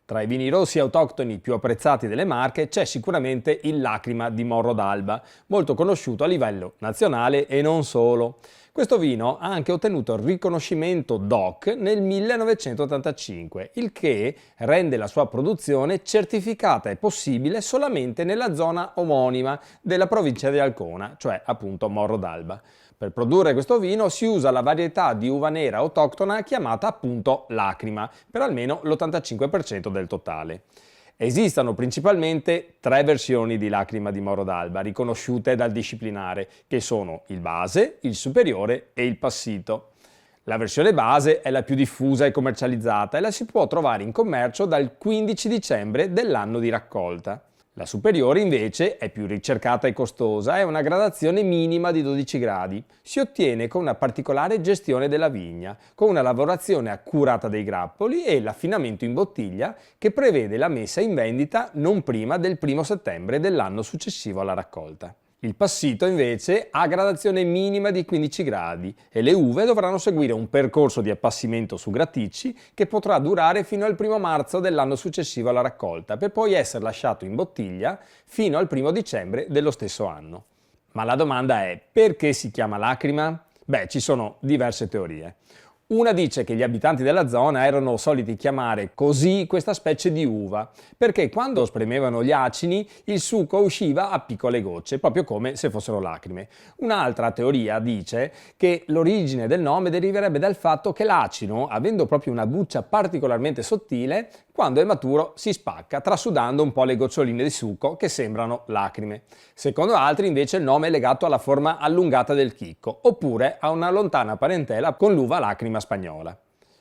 Tra i vini rossi autoctoni più apprezzati delle Marche c'è sicuramente il Lacrima di Morro d'Alba, molto conosciuto a livello nazionale e non solo. Questo vino ha anche ottenuto il riconoscimento DOC nel 1985, il che rende la sua produzione certificata e possibile solamente nella zona omonima della provincia di Ancona, cioè appunto Morro d'Alba. Per produrre questo vino si usa la varietà di uva nera autoctona chiamata appunto Lacrima, per almeno l'85% del totale. Esistono principalmente 3 versioni di Lacrima di Morro d'Alba riconosciute dal disciplinare, che sono il base, il superiore e il passito. La versione base è la più diffusa e commercializzata e la si può trovare in commercio dal 15 dicembre dell'anno di raccolta. La superiore invece è più ricercata e costosa, è una gradazione minima di 12 gradi. Si ottiene con una particolare gestione della vigna, con una lavorazione accurata dei grappoli e l'affinamento in bottiglia che prevede la messa in vendita non prima del 1 settembre dell'anno successivo alla raccolta. Il passito invece ha gradazione minima di 15 gradi e le uve dovranno seguire un percorso di appassimento su graticci che potrà durare fino al 1 marzo dell'anno successivo alla raccolta per poi essere lasciato in bottiglia fino al 1 dicembre dello stesso anno. Ma la domanda è: perché si chiama Lacrima? Beh, ci sono diverse teorie. Una dice che gli abitanti della zona erano soliti chiamare così questa specie di uva, perché quando spremevano gli acini il succo usciva a piccole gocce, proprio come se fossero lacrime. Un'altra teoria dice che l'origine del nome deriverebbe dal fatto che l'acino, avendo proprio una buccia particolarmente sottile, quando è maturo si spacca, trasudando un po' le goccioline di succo che sembrano lacrime. Secondo altri invece il nome è legato alla forma allungata del chicco, oppure a una lontana parentela con l'uva lacrima spagnola.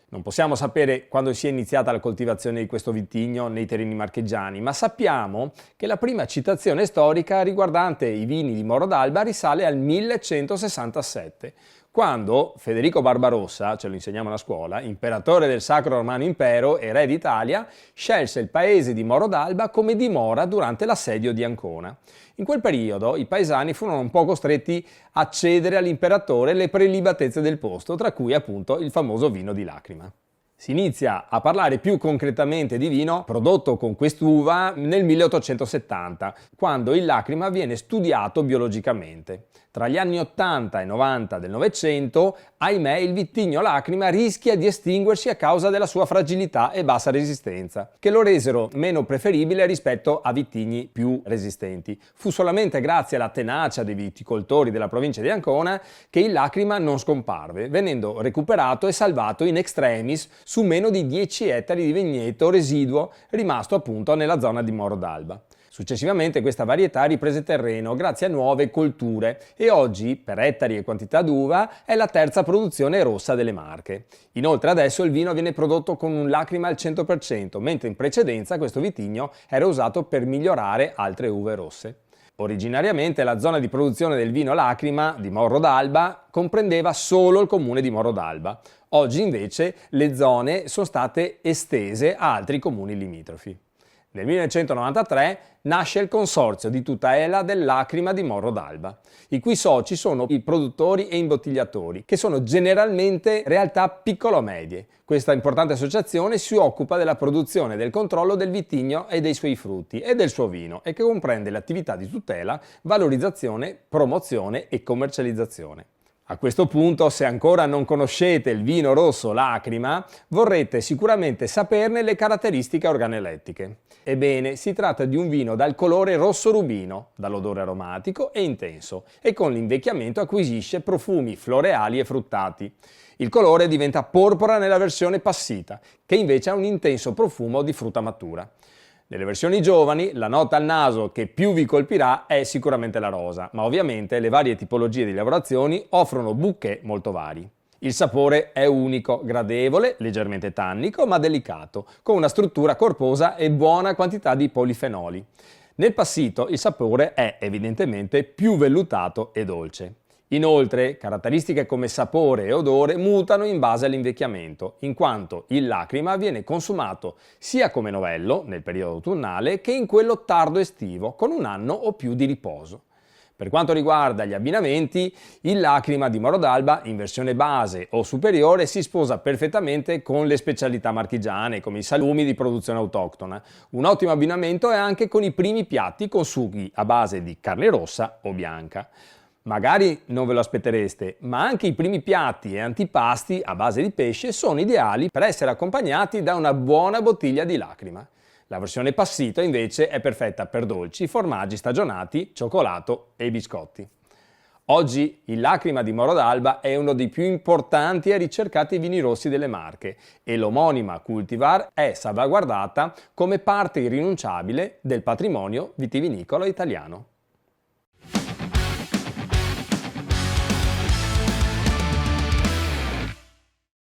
Non possiamo sapere quando sia iniziata la coltivazione di questo vitigno nei terreni marchigiani, ma sappiamo che la prima citazione storica riguardante i vini di Morro d'Alba risale al 1167, quando Federico Barbarossa, ce lo insegniamo a scuola, imperatore del Sacro Romano Impero e re d'Italia, scelse il paese di Morro d'Alba come dimora durante l'assedio di Ancona. In quel periodo i paesani furono un po' costretti a cedere all'imperatore le prelibatezze del posto, tra cui appunto il famoso vino di Lacrima. Si inizia a parlare più concretamente di vino prodotto con quest'uva nel 1870, quando il Lacrima viene studiato biologicamente. Tra gli anni 80 e 90 del Novecento, ahimè, il vitigno Lacrima rischia di estinguersi a causa della sua fragilità e bassa resistenza, che lo resero meno preferibile rispetto a vitigni più resistenti. Fu solamente grazie alla tenacia dei viticoltori della provincia di Ancona che il Lacrima non scomparve, venendo recuperato e salvato in extremis su meno di 10 ettari di vigneto residuo rimasto appunto nella zona di Morro d'Alba. Successivamente questa varietà riprese terreno grazie a nuove colture e oggi, per ettari e quantità d'uva, è la terza produzione rossa delle Marche. Inoltre adesso il vino viene prodotto con un Lacrima al 100%, mentre in precedenza questo vitigno era usato per migliorare altre uve rosse. Originariamente la zona di produzione del vino Lacrima di Morro d'Alba comprendeva solo il comune di Morro d'Alba. Oggi invece le zone sono state estese a altri comuni limitrofi. Nel 1993 nasce il consorzio di tutela del Lacrima di Morro d'Alba, i cui soci sono i produttori e imbottigliatori, che sono generalmente realtà piccolo-medie. Questa importante associazione si occupa della produzione e del controllo del vitigno e dei suoi frutti e del suo vino e che comprende le attività di tutela, valorizzazione, promozione e commercializzazione. A questo punto, se ancora non conoscete il vino rosso Lacrima, vorrete sicuramente saperne le caratteristiche organolettiche. Ebbene, si tratta di un vino dal colore rosso rubino, dall'odore aromatico e intenso, e con l'invecchiamento acquisisce profumi floreali e fruttati. Il colore diventa porpora nella versione passita, che invece ha un intenso profumo di frutta matura. Nelle versioni giovani, la nota al naso che più vi colpirà è sicuramente la rosa, ma ovviamente le varie tipologie di lavorazioni offrono bouquet molto vari. Il sapore è unico, gradevole, leggermente tannico ma delicato, con una struttura corposa e buona quantità di polifenoli. Nel passito il sapore è evidentemente più vellutato e dolce. Inoltre, caratteristiche come sapore e odore mutano in base all'invecchiamento, in quanto il Lacrima viene consumato sia come novello, nel periodo autunnale, che in quello tardo estivo, con un anno o più di riposo. Per quanto riguarda gli abbinamenti, il Lacrima di Moro d'Alba in versione base o superiore si sposa perfettamente con le specialità marchigiane, come i salumi di produzione autoctona. Un ottimo abbinamento è anche con i primi piatti con sughi a base di carne rossa o bianca. Magari non ve lo aspettereste, ma anche i primi piatti e antipasti a base di pesce sono ideali per essere accompagnati da una buona bottiglia di Lacrima. La versione passito invece è perfetta per dolci, formaggi stagionati, cioccolato e biscotti. Oggi il Lacrima di Moro d'Alba è uno dei più importanti e ricercati vini rossi delle Marche e l'omonima cultivar è salvaguardata come parte irrinunciabile del patrimonio vitivinicolo italiano.